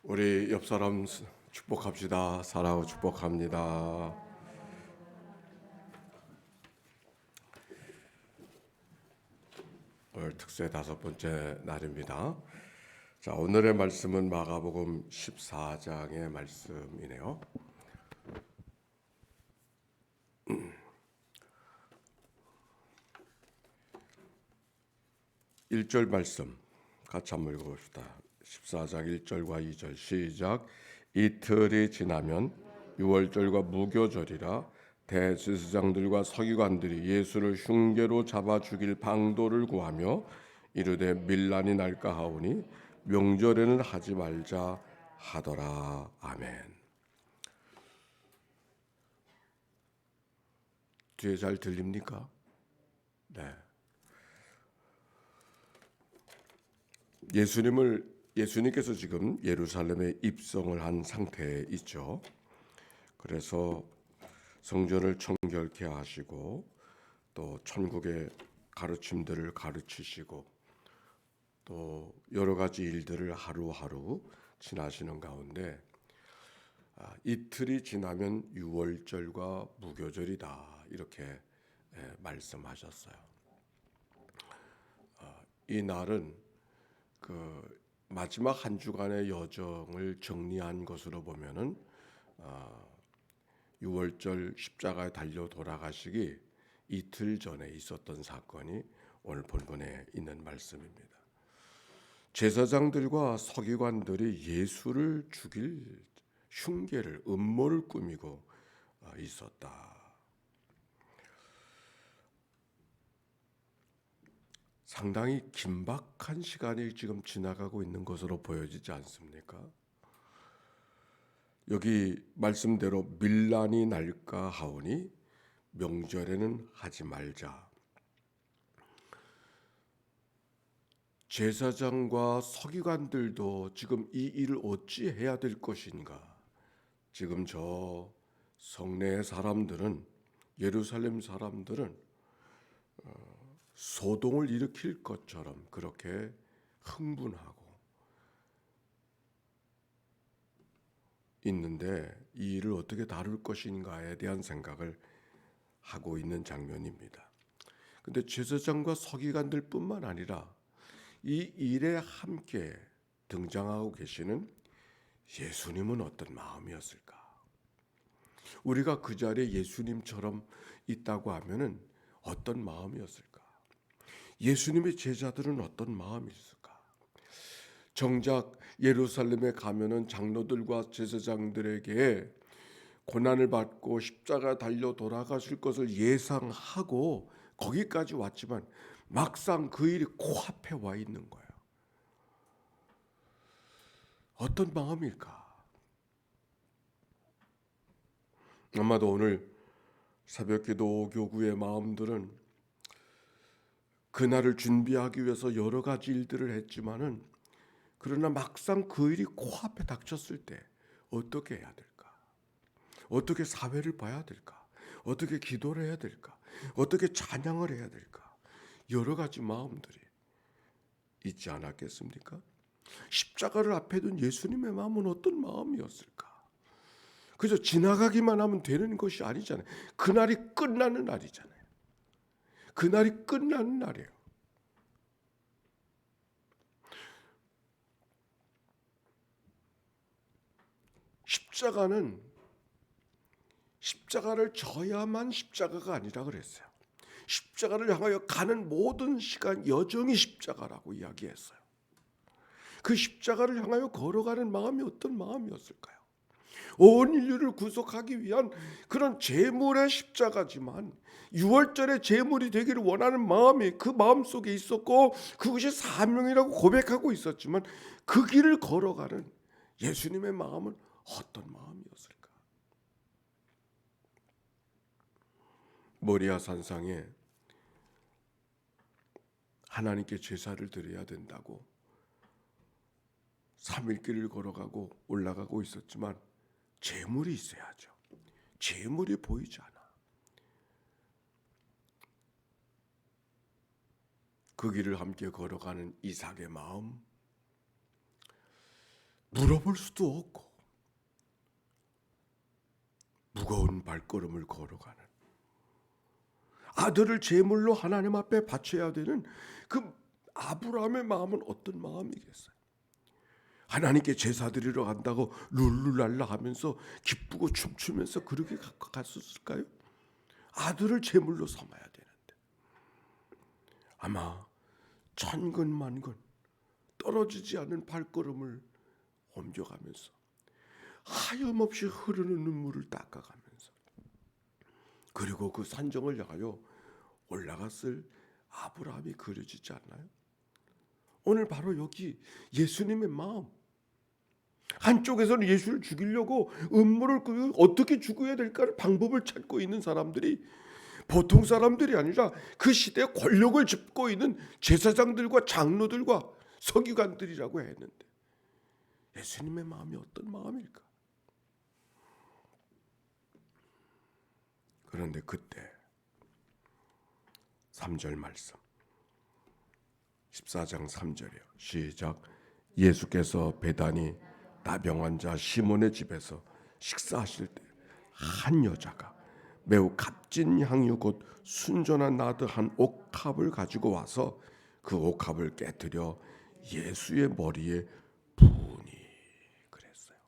우리 옆 사람 축복합시다. 사랑하고 축복합니다. 오늘 특세 5번째 날입니다. 자, 오늘의 말씀은 마가복음 14장의 말씀이네요. 1절 말씀 같이 한번 읽어봅시다. 14장 1절과 2절 시작. 이틀이 지나면 유월절과 무교절이라 대제사장들과 서기관들이 예수를 흉계로 잡아 죽일 방도를 구하며 이르되 밀란이 날까 하오니 명절에는 하지 말자 하더라. 아멘. 뒤에 잘 들립니까? 네. 예수님께서 지금 예루살렘에 입성을 한 상태에 있죠. 그래서 성전을 청결케 하시고 또 천국의 가르침들을 가르치시고 또 여러 가지 일들을 하루하루 지나시는 가운데 이틀이 지나면 유월절과 무교절이다 이렇게 말씀하셨어요. 이 날은 그 마지막 한 주간의 여정을 정리한 것으로 보면은 유월절 십자가에 달려 돌아가시기 이틀 전에 있었던 사건이 오늘 본문에 있는 말씀입니다. 제사장들과 서기관들이 예수를 죽일 흉계를 음모를 꾸미고 있었다. 상당히 긴박한 시간이 지금 지나가고 있는 것으로 보여지지 않습니까? 여기 말씀대로 밀란이 날까 하오니 명절에는 하지 말자. 제사장과 서기관들도 지금 이 일을 어찌 해야 될 것인가? 지금 저 성내의 사람들은, 예루살렘 사람들은 소동을 일으킬 것처럼 그렇게 흥분하고 있는데 이 일을 어떻게 다룰 것인가에 대한 생각을 하고 있는 장면입니다. 근데 제사장과 서기관들뿐만 아니라 이 일에 함께 등장하고 계시는 예수님은 어떤 마음이었을까? 우리가 그 자리에 예수님처럼 있다고 하면은 어떤 마음이었을까? 예수님의 제자들은 어떤 마음이 있을까? 정작 예루살렘에 가면은 장로들과 제사장들에게 고난을 받고 십자가 달려 돌아가실 것을 예상하고 거기까지 왔지만 막상 그 일이 코앞에 와 있는 거예요. 어떤 마음일까? 아마도 오늘 새벽기도 교구의 마음들은 그날을 준비하기 위해서 여러 가지 일들을 했지만은 그러나 막상 그 일이 코앞에 닥쳤을 때 어떻게 해야 될까? 어떻게 사회를 봐야 될까? 어떻게 기도를 해야 될까? 어떻게 찬양을 해야 될까? 여러 가지 마음들이 있지 않았겠습니까? 십자가를 앞에 둔 예수님의 마음은 어떤 마음이었을까? 그저 지나가기만 하면 되는 것이 아니잖아요. 그날이 끝나는 날이잖아요. 그날이 끝나는 날이에요. 십자가를 져야만 십자가가 아니라 그랬어요. 십자가를 향하여 가는 모든 시간 여정이 십자가라고 이야기했어요. 그 십자가를 향하여 걸어가는 마음이 어떤 마음이었을까요? 온 인류를 구속하기 위한 그런 제물의 십자가지만 유월절의 제물이 되기를 원하는 마음이 그 마음 속에 있었고 그것이 사명이라고 고백하고 있었지만 그 길을 걸어가는 예수님의 마음은 어떤 마음이었을까? 모리아 산상에 하나님께 제사를 드려야 된다고 3일 길을 걸어가고 올라가고 있었지만 제물이 있어야죠. 제물이 보이지 않아. 그 길을 함께 걸어가는 이삭의 마음, 물어볼 수도 없고 무거운 발걸음을 걸어가는 아들을 제물로 하나님 앞에 바쳐야 되는 그 아브라함의 마음은 어떤 마음이겠어요? 하나님께 제사 드리러 간다고 룰루랄라 하면서 기쁘고 춤추면서 그렇게 갔었을까요? 아들을 제물로 삼아야 되는데 아마 천근만근 떨어지지 않은 발걸음을 옮겨가면서 하염없이 흐르는 눈물을 닦아가면서 그리고 그 산정을 향하여 올라갔을 아브라함이 그려지지 않나요? 오늘 바로 여기 예수님의 마음, 한쪽에서는 예수를 죽이려고 음모를 꾸고 어떻게 죽어야 될까를 방법을 찾고 있는 사람들이 보통 사람들이 아니라 그 시대의 권력을 짚고 있는 제사장들과 장로들과 서기관들이라고 했는데 예수님의 마음이 어떤 마음일까? 그런데 그때 3절 말씀 14장 3절이요. 시작. 예수께서 베다니 나병 환자 시몬의 집에서 식사하실 때 한 여자가 매우 값진 향유 곧 순전한 나드 한 옥합을 가지고 와서 그 옥합을 깨뜨려 예수의 머리에 부으니 그랬어요.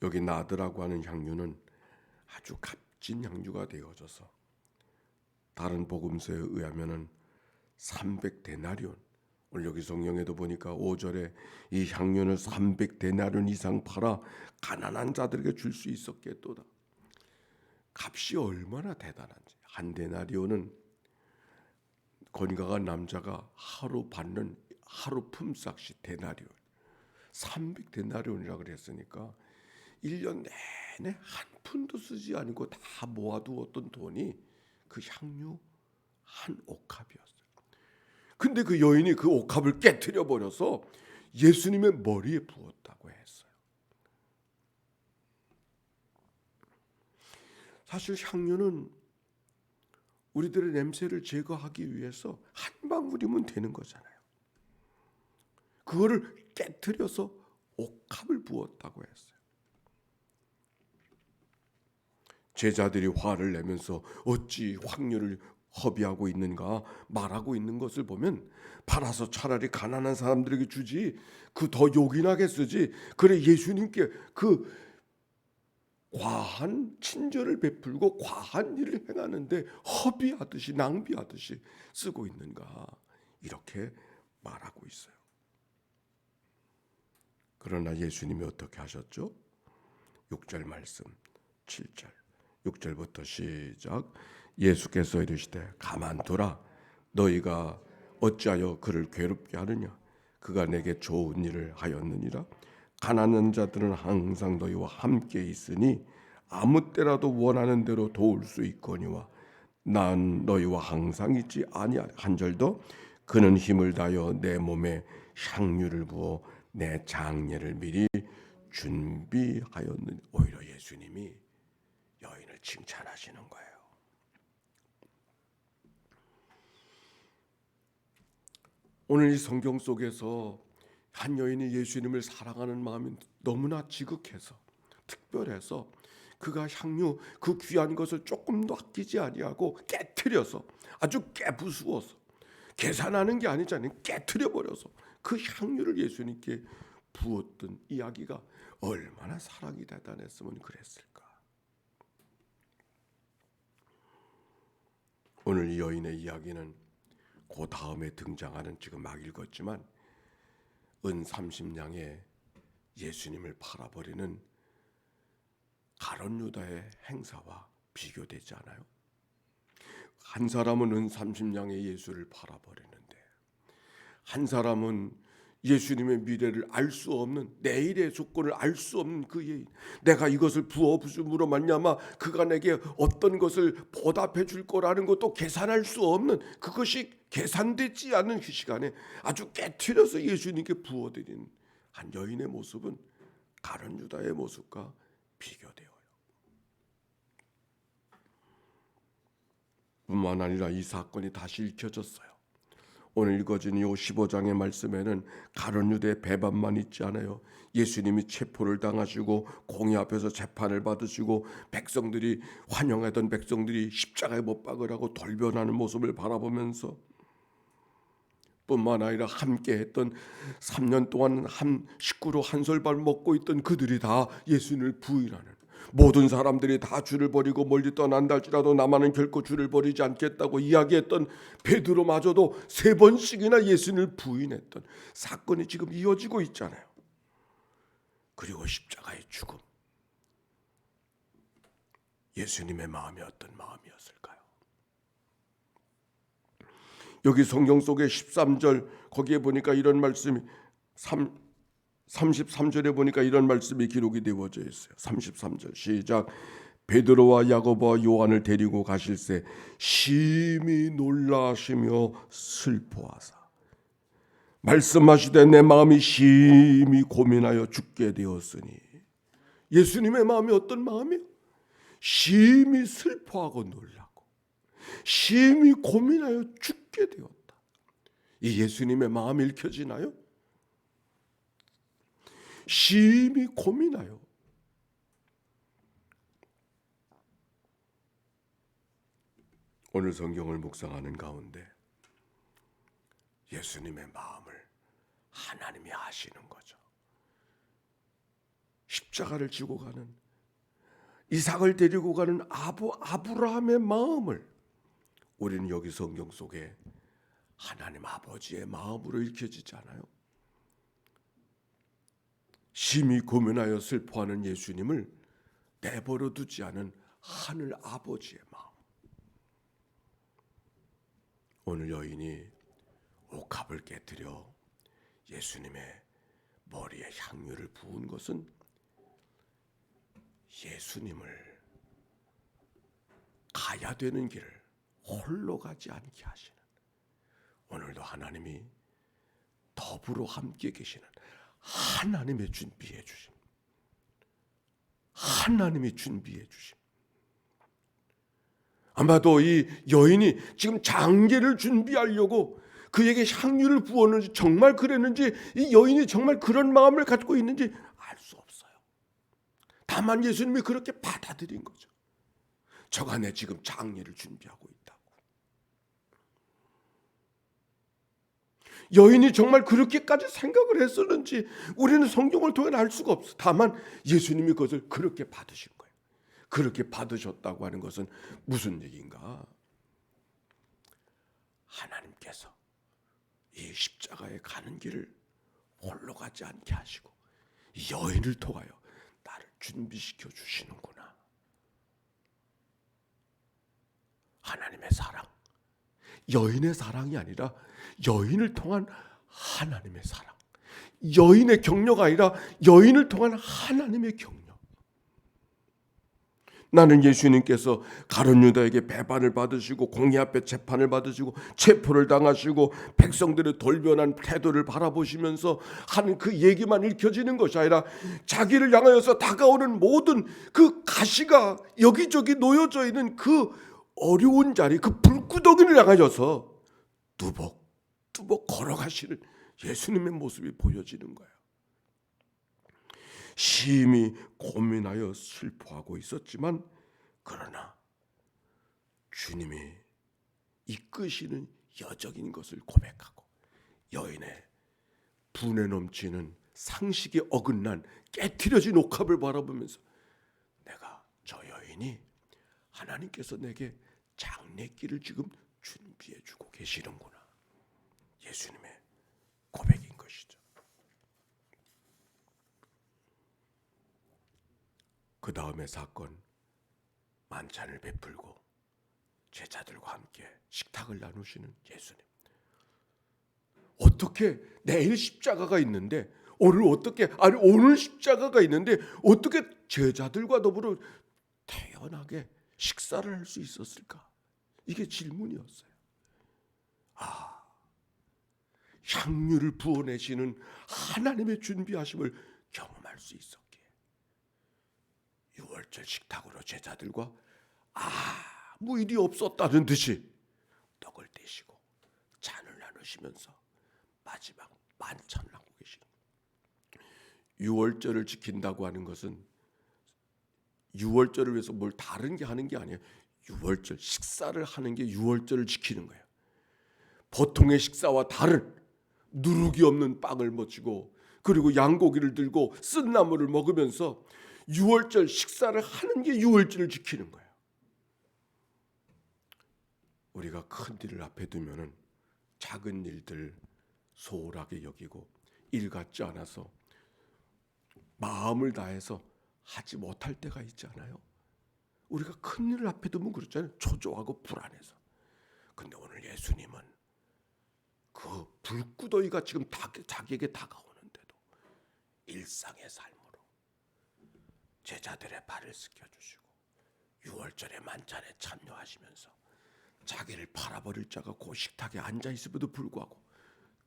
여기 나드라고 하는 향유는 아주 값진 향유가 되어져서 다른 복음서에 의하면은 300데나리온. 오늘 여기 성경에도 보니까 5절에 이 향유는 300데나리온 이상 팔아 가난한 자들에게 줄 수 있었겠도다. 값이 얼마나 대단한지. 한 데나리온은 건강한 남자가 하루 받는 하루 품삯이 데나리온. 300데나리온이라 그랬으니까 1년 내내 한 푼도 쓰지 않고 다 모아두었던 돈이 그 향유 한 옥합이었어요. 근데 그 여인이 그 옥합을 깨트려 버려서 예수님의 머리에 부었다고 했어요. 사실 향유는 우리들의 냄새를 제거하기 위해서 한 방울이면 되는 거잖아요. 그거를 깨트려서 옥합을 부었다고 했어요. 제자들이 화를 내면서 어찌 향유를 허비하고 있는가 말하고 있는 것을 보면 팔아서 차라리 가난한 사람들에게 주지 그 더 요긴하게 쓰지. 그래 예수님께 그 과한 친절을 베풀고 과한 일을 행하는데 허비하듯이 낭비하듯이 쓰고 있는가 이렇게 말하고 있어요. 그러나 예수님이 어떻게 하셨죠? 6절 말씀 7절 6절부터 시작. 예수께서 이르시되 가만두라 너희가 어찌하여 그를 괴롭게 하느냐 그가 내게 좋은 일을 하였느니라. 가난한 자들은 항상 너희와 함께 있으니 아무 때라도 원하는 대로 도울 수 있거니와 난 너희와 항상 있지 아니하리. 한 절 더. 그는 힘을 다하여 내 몸에 향유를 부어 내 장례를 미리 준비하였느니. 오히려 예수님이 여인을 칭찬하시는 거예요. 오늘 이 성경 속에서 한 여인이 예수님을 사랑하는 마음이 너무나 지극해서 특별해서 그가 향유 그 귀한 것을 조금도 아끼지 아니하고 깨트려서 아주 깨부수어서 계산하는 게 아니잖아요. 깨트려 버려서 그 향유를 예수님께 부었던 이야기가 얼마나 사랑이 대단했으면 그랬을까. 오늘 이 여인의 이야기는 그 다음에 등장하는 지금 막 읽었지만 은 30냥에 예수님을 팔아버리는 가룟 유다의 행사와 비교되지 않아요? 한 사람은 은 30냥에 예수를 팔아버리는데 한 사람은 예수님의 미래를 알 수 없는 내일의 조건을 알 수 없는 그 여인, 내가 이것을 부어부음으로 말미암아 그가 내게 어떤 것을 보답해 줄 거라는 것도 계산할 수 없는 그것이 계산되지 않는 그 시간에 아주 깨트려서 예수님께 부어드린 한 여인의 모습은 가룟 유다의 모습과 비교되어요. 뿐만 아니라 이 사건이 다시 읽혀졌어요. 오늘 읽어진 이 15장의 말씀에는 가룟 유대의 배반만 있지 않아요. 예수님이 체포를 당하시고 공의 앞에서 재판을 받으시고 백성들이 환영하던 백성들이 십자가에 못 박으라고 돌변하는 모습을 바라보면서 뿐만 아니라 함께 했던 3년 동안 한 식구로 한 설밥 먹고 있던 그들이 다 예수님을 부인하는, 모든 사람들이 다 주를 버리고 멀리 떠난다 할지라도 나만은 결코 주를 버리지 않겠다고 이야기했던 베드로마저도 3번씩이나 예수님을 부인했던 사건이 지금 이어지고 있잖아요. 그리고 십자가의 죽음. 예수님의 마음이 어떤 마음이었을까요? 여기 성경 속에 13절 거기에 보니까 이런 말씀이 33절에 보니까 이런 말씀이 기록이 되어져 있어요. 33절 시작. 베드로와 야고보와 요한을 데리고 가실새 심히 놀라시며 슬퍼하사 말씀하시되 내 마음이 심히 고민하여 죽게 되었으니. 예수님의 마음이 어떤 마음이요? 심히 슬퍼하고 놀라고 심히 고민하여 죽게 되었다. 이 예수님의 마음이 읽혀지나요? 심히 고민하여. 오늘 성경을 묵상하는 가운데 예수님의 마음을 하나님이 아시는 거죠. 십자가를 지고 가는, 이삭을 데리고 가는 아브라함의 마음을 우리는 여기 성경 속에 하나님 아버지의 마음으로 읽혀지지 않아요? 심히 고민하여 슬퍼하는 예수님을 내버려 두지 않은 하늘 아버지의 마음. 오늘 여인이 옥합을 깨뜨려 예수님의 머리에 향유를 부은 것은 예수님을 가야 되는 길을 홀로 가지 않게 하시는, 오늘도 하나님이 더불어 함께 계시는 하나님의 준비해 주심, 하나님이 준비해 주심. 아마도 이 여인이 지금 장례를 준비하려고 그에게 향유를 부었는지, 정말 그랬는지, 이 여인이 정말 그런 마음을 갖고 있는지 알 수 없어요. 다만 예수님이 그렇게 받아들인 거죠. 저가 내 지금 장례를 준비하고 있다고. 여인이 정말 그렇게까지 생각을 했었는지 우리는 성경을 통해 알 수가 없어. 다만 예수님이 그것을 그렇게 받으신 거예요. 그렇게 받으셨다고 하는 것은 무슨 얘기인가? 하나님께서 이 십자가에 가는 길을 홀로 가지 않게 하시고 이 여인을 통하여 나를 준비시켜 주시는구나. 하나님의 사랑, 여인의 사랑이 아니라 여인을 통한 하나님의 사랑, 여인의 격려가 아니라 여인을 통한 하나님의 격려. 나는 예수님께서 가룟 유다에게 배반을 받으시고 공의 앞에 재판을 받으시고 체포를 당하시고 백성들의 돌변한 태도를 바라보시면서 하는 그 얘기만 읽혀지는 것이 아니라 자기를 향하여서 다가오는 모든 그 가시가 여기저기 놓여져 있는 그 어려운 자리, 그 불구덩이를 향하여서 뚜벅뚜벅 걸어가시는 예수님의 모습이 보여지는 거예요. 심히 고민하여 슬퍼하고 있었지만 그러나 주님이 이끄시는 여정인 것을 고백하고 여인의 분에 넘치는 상식에 어긋난 깨트려진 옥합을 바라보면서 내가 저 여인이 하나님께서 내게 장례길을 지금 준비해 주고 계시는구나. 예수님의 고백인 것이죠. 그 다음의 사건, 만찬을 베풀고 제자들과 함께 식탁을 나누시는 예수님. 어떻게 내일 십자가가 있는데 오늘 십자가가 있는데 어떻게 제자들과 더불어 태연하게 식사를 할 수 있었을까? 이게 질문이었어요. 향유를 부어내시는 하나님의 준비하심을 경험할 수 있었기에 6월절 식탁으로 제자들과 아무 일이 없었다는 듯이 떡을 떼시고 잔을 나누시고 나누시면서 마지막 만찬을 하고 계십니다. 유월절을 지킨다고 하는 것은 유월절을 위해서 뭘 다른 게 하는 게 아니에요. 유월절 식사를 하는 게 유월절을 지키는 거예요. 보통의 식사와 다른 누룩이 없는 빵을 먹이고 그리고 양고기를 들고 쓴 나물을 먹으면서 유월절 식사를 하는 게 유월절을 지키는 거예요. 우리가 큰 일을 앞에 두면은 작은 일들 소홀하게 여기고 일 같지 않아서 마음을 다해서 하지 못할 때가 있지 않아요? 우리가 큰 일을 앞에 두면 그렇잖아요. 초조하고 불안해서. 근데 오늘 예수님은 그 불구더기가 지금 자기에게 다가오는데도 일상의 삶으로 제자들의 발을 씻겨주시고 유월절의 만찬에 참여하시면서 자기를 팔아버릴 자가 그 식탁에 앉아있음에도 불구하고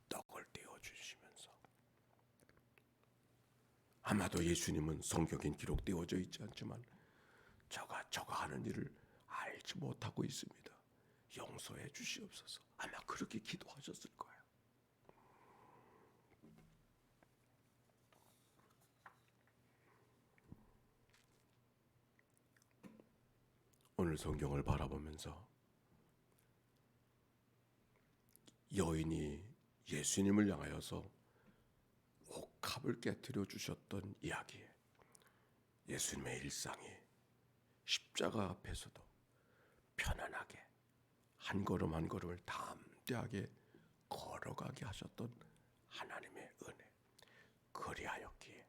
떡을 떼어주시면서, 아마도 예수님은 성경엔 기록되어져 있지 않지만 저가 하는 일을 알지 못하고 있습니다. 용서해 주시옵소서. 아마 그렇게 기도하셨을 거예요. 오늘 성경을 바라보면서 여인이 예수님을 향하여서 옥합을 깨뜨려 주셨던 이야기, 예수님의 일상이 십자가 앞에서도 편안하게 한 걸음 한 걸음을 담대하게 걸어가게 하셨던 하나님의 은혜, 그리하였기에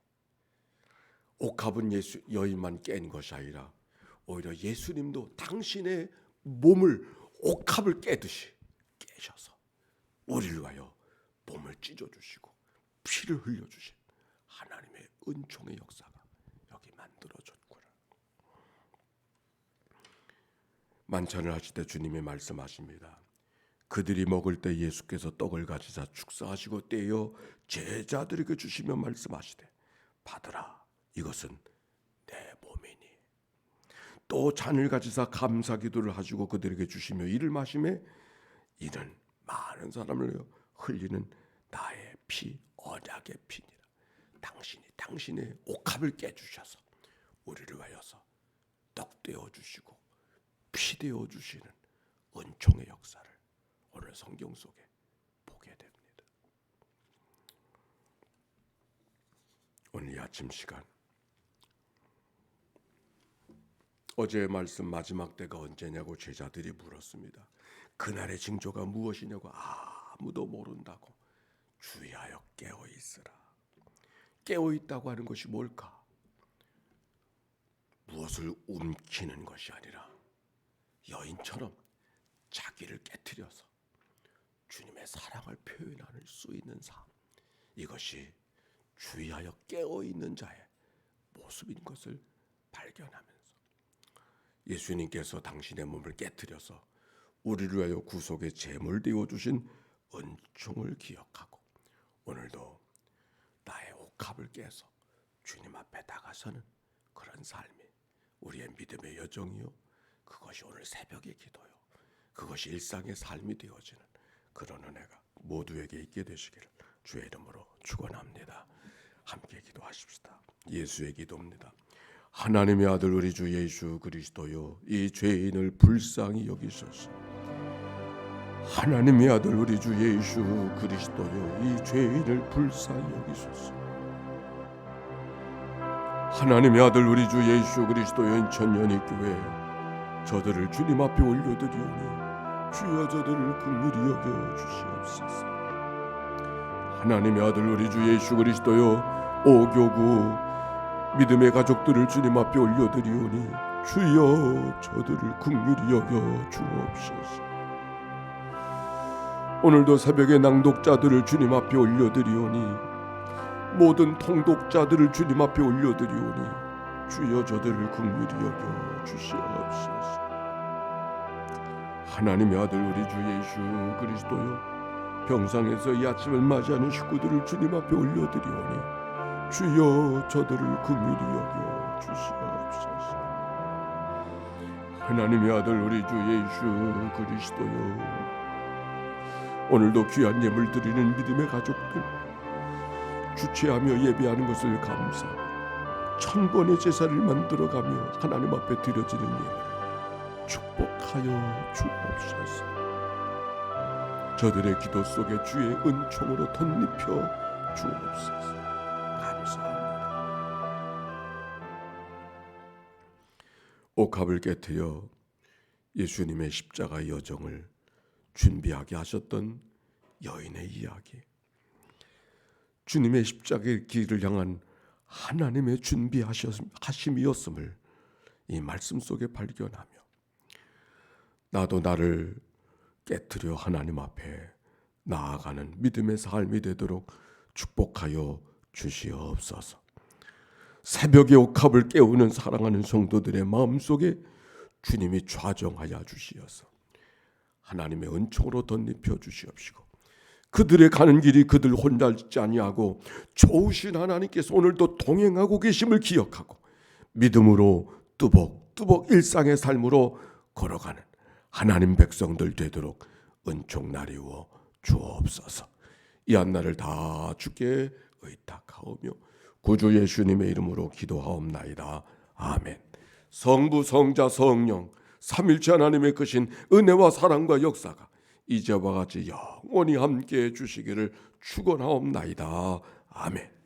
옥합은 여인만 깬 것이 아니라 오히려 예수님도 당신의 몸을 옥합을 깨듯이 깨셔서 우리를 위하여 몸을 찢어주시고 피를 흘려주신 하나님의 은총의 역사가 여기 만들어졌구나. 만찬을 하실 때 주님이 말씀하십니다. 그들이 먹을 때 예수께서 떡을 가지사 축사하시고 떼어 제자들에게 주시며 말씀하시되 받으라, 이것은 내 몸이니. 또 잔을 가지사 감사기도를 하시고 그들에게 주시며 이를 마시매 이는 많은 사람을 위하여 흘리는 나의 피, 언약의 피니라. 당신이 당신의 옥합을 깨주셔서 우리를 위하여서 떡 떼어주시고 피 떼어주시는 은총의 역사를 오늘 성경 속에 보게 됩니다. 오늘 이 아침 시간, 어제의 말씀 마지막 때가 언제냐고 제자들이 물었습니다. 그날의 징조가 무엇이냐고 아무도 모른다고. 주의하여 깨어있으라. 깨어있다고 하는 것이 뭘까? 무엇을 움키는 것이 아니라 여인처럼 자기를 깨트려서 주님의 사랑을 표현할 수 있는 삶, 이것이 주의하여 깨어있는 자의 모습인 것을 발견하면서 예수님께서 당신의 몸을 깨트려서 우리를 위하여 구속의 제물 되어주신 은총을 기억하고 오늘도 나의 옥합을 깨서 주님 앞에 다가서는 그런 삶이 우리의 믿음의 여정이요, 그것이 오늘 새벽의 기도요, 그것이 일상의 삶이 되어지는 그런 은혜가 모두에게 있게 되시기를 주의 이름으로 축원합니다. 함께 기도하십시다. 예수의 기도입니다. 하나님의 아들 우리 주 예수 그리스도여, 이 죄인을 불쌍히 여기소서. 하나님의 아들 우리 주 예수 그리스도여, 이 죄인을 불쌍히 여기소서. 하나님의 아들 우리 주 예수 그리스도여, 인천연희 교회 저들을 주님 앞에 올려드리오니 주여 저들을 긍휼히 여겨 주시옵소서. 하나님의 아들 우리 주 예수 그리스도여, 오교구 믿음의 가족들을 주님 앞에 올려드리오니 주여 저들을 긍휼히 여겨 주옵소서. 오늘도 새벽에 낭독자들을 주님 앞에 올려드리오니, 모든 통독자들을 주님 앞에 올려드리오니 주여 저들을 긍휼히 여겨 주시옵소서. 하나님의 아들 우리 주 예수 그리스도여, 병상에서 이 아침을 맞이하는 식구들을 주님 앞에 올려드리오니 주여 저들을 긍휼히 여겨 주시옵소서. 하나님의 아들 우리 주 예수 그리스도여, 오늘도 귀한 예물 드리는 믿음의 가족들, 주체하며 예배하는 것을 감사하고 1000번의 제사를 만들어가며 하나님 앞에 드려지는 예물을 축복하여 주옵소서. 저들의 기도 속에 주의 은총으로 덧입혀 주옵소서. 감사합니다. 옥합을 깨뜨려 예수님의 십자가 여정을 준비하게 하셨던 여인의 이야기, 주님의 십자가의 길을 향한 하나님의 준비하심이었음을 이 말씀 속에 발견하며 나도 나를 깨뜨려 하나님 앞에 나아가는 믿음의 삶이 되도록 축복하여 주시옵소서. 새벽의 옥합을 깨우는 사랑하는 성도들의 마음속에 주님이 좌정하여 주시어서 하나님의 은총으로 덧입혀 주시옵시고 그들의 가는 길이 그들 혼자 있지 아니하고 좋으신 하나님께서 오늘도 동행하고 계심을 기억하고 믿음으로 뚜벅뚜벅 일상의 삶으로 걸어가는 하나님 백성들 되도록 은총 나리워 주옵소서. 이 한날을 다 주께 의탁하오며 구주 예수님의 이름으로 기도하옵나이다. 아멘. 성부 성자 성령 삼일체 하나님의 크신 은혜와 사랑과 역사가 이제와 같이 영원히 함께해 주시기를 축원하옵나이다. 아멘.